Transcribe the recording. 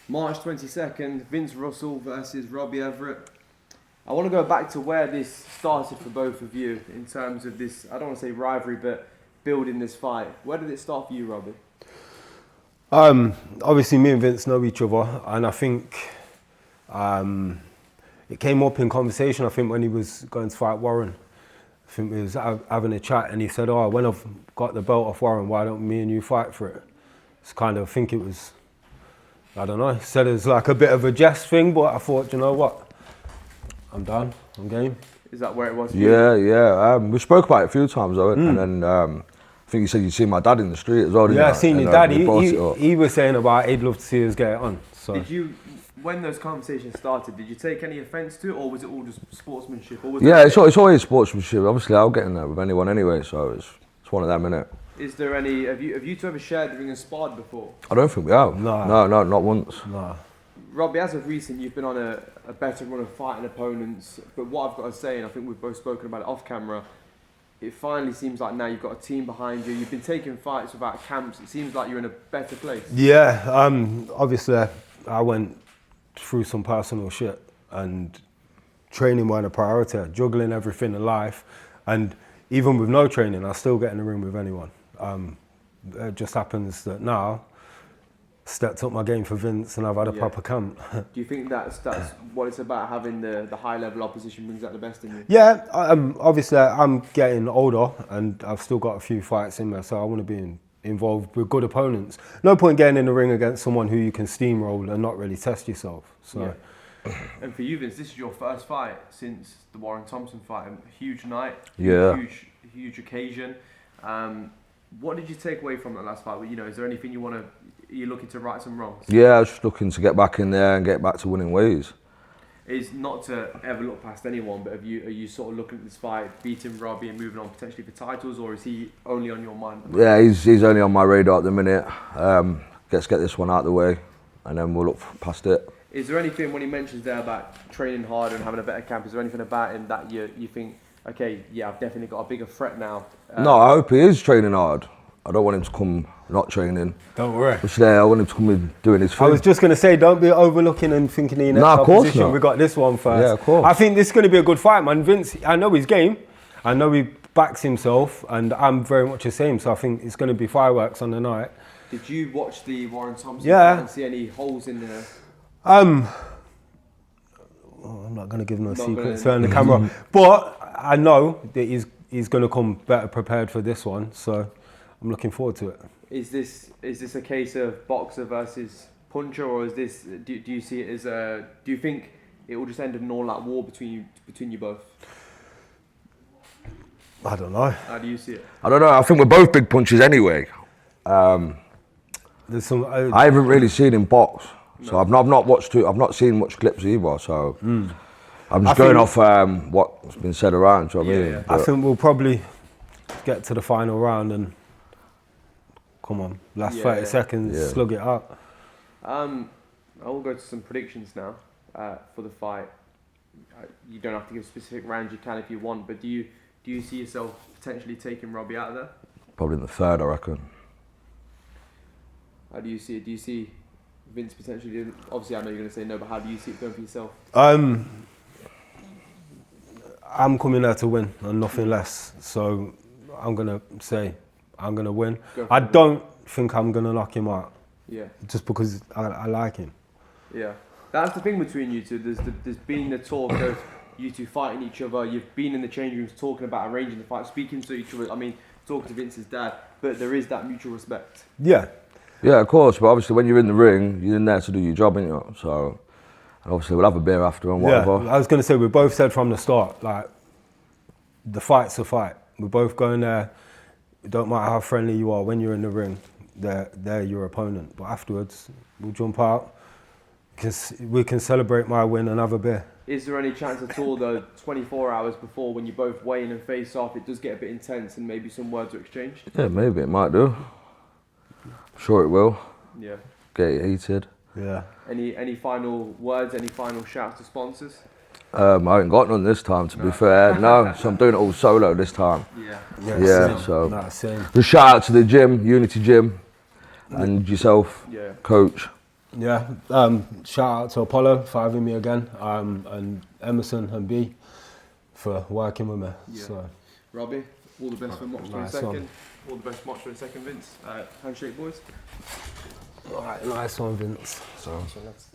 March 22nd, Vince Russell versus Robbie Everitt. I want to go back to where this started for both of you in terms of this, I don't want to say rivalry, but building this fight. Where did it start for you, Robbie? Obviously, me and Vince know each other, and I think it came up in conversation, I think, when he was going to fight Warren. I think we was having a chat, and he said, oh, when I've got the belt off Warren, why don't me and you fight for it? It's kind of, I think it was, I don't know, he said it was like a bit of a jest thing, but I thought, you know what? I'm done. I'm game. Is that where it was? Yeah. We spoke about it a few times, though, and then I think you said you'd seen my dad in the street as well. Didn't Yeah, you? I seen your dad. He was saying about he'd love to see us get it on. So. Did you, when those conversations started, did you take any offence to it, or was it all just sportsmanship? Or was it's always sportsmanship. Obviously, I'll get in there with anyone anyway, so it's one of them, innit? Is there any? Have you two ever shared the ring and sparred before? I don't think we have. No, not once. No. Robbie, as of recent, you've been on a better run of fighting opponents. But what I've got to say, and I think we've both spoken about it off camera, it finally seems like now you've got a team behind you. You've been taking fights without camps. It seems like you're in a better place. Yeah, obviously I went through some personal shit, and training weren't a priority. Juggling everything in life, and even with no training, I still get in the room with anyone. It just happens that now stepped up my game for Vince, and I've had a proper camp. Do you think that's what it's about, having the high level opposition brings out the best in you? Yeah, obviously I'm getting older, and I've still got a few fights in there, so I want to be involved with good opponents. No point getting in the ring against someone who you can steamroll and not really test yourself. So. Yeah. And for you, Vince, this is your first fight since the Warren Thompson fight. A huge night, huge occasion. What did you take away from that last fight? You know, is there anything you're looking to right some wrongs? Yeah, I was just looking to get back in there and get back to winning ways. Is not to ever look past anyone, but are you sort of looking at this fight, beating Robbie and moving on potentially for titles, or is he only on your mind? Yeah, he's only on my radar at the minute. Let's get this one out of the way, and then we'll look past it. Is there anything, when he mentions there about training harder and having a better camp, is there anything about him that you think, okay, yeah, I've definitely got a bigger threat now? No, I hope he is training hard. I don't want him to come not training. Don't worry. I want him to come in doing his thing. I was just going to say, don't be overlooking and thinking in next opposition. We got this one first. Yeah, of course. I think this is going to be a good fight, man. Vince, I know his game. I know he backs himself, and I'm very much the same. So I think it's going to be fireworks on the night. Did you watch the Warren Thompson fight and see any holes in there? I'm not going to give no secrets on the camera, but I know that he's going to come better prepared for this one. So I'm looking forward to it. Is this a case of boxer versus puncher, or is this? Do you see it as do you think it will just end in an all-out war between you both? I don't know. How do you see it? I don't know. I think we're both big punchers anyway. There's some. I haven't really seen him box, so I've not watched. I've not seen much clips either. So I'm just going off what's been said around. Do you know what I mean? Yeah. I think we'll probably get to the final round and. Come on, last 30 seconds, slug it out. I will go to some predictions now for the fight. You don't have to give specific rounds, you can if you want, but do you see yourself potentially taking Robbie out of there? Probably in the third, I reckon. How do you see it? Do you see Vince potentially doing, obviously I know you're going to say no, but how do you see it going for yourself? I'm coming there to win and nothing less, so I'm going to say I'm going to win. I don't think I'm going to knock him out. Yeah. Just because I like him. Yeah. That's the thing between you two. There's been the talk of you two fighting each other. You've been in the changing rooms talking about arranging the fight, speaking to each other. I mean, talking to Vince's dad. But there is that mutual respect. Yeah. Yeah, of course. But obviously when you're in the ring, you're in there to do your job, ain't you? So, and obviously we'll have a beer after and whatever. Yeah, I was going to say, we both said from the start, like, the fight's a fight. We're both going there. It don't matter how friendly you are, when you're in the ring, they're your opponent. But afterwards, we'll jump out, we can celebrate my win and have a beer. Is there any chance at all, though, 24 hours before, when you both weigh in and face off, it does get a bit intense and maybe some words are exchanged? Yeah, maybe it might do. I'm sure it will. Yeah. Get heated. Yeah. Any final words, any final shouts to sponsors? I ain't got none this time, to be fair. No, so I'm doing it all solo this time. Yeah. So just shout out to the gym, Unity Gym, and yourself, coach. Yeah, shout out to Apollo for having me again, and Emerson and B for working with me. Yeah. So, Robbie, all the best for March 22nd. Nice one. All the best March 22nd, Vince. Handshake, boys. all right, nice one, Vince. So. So let's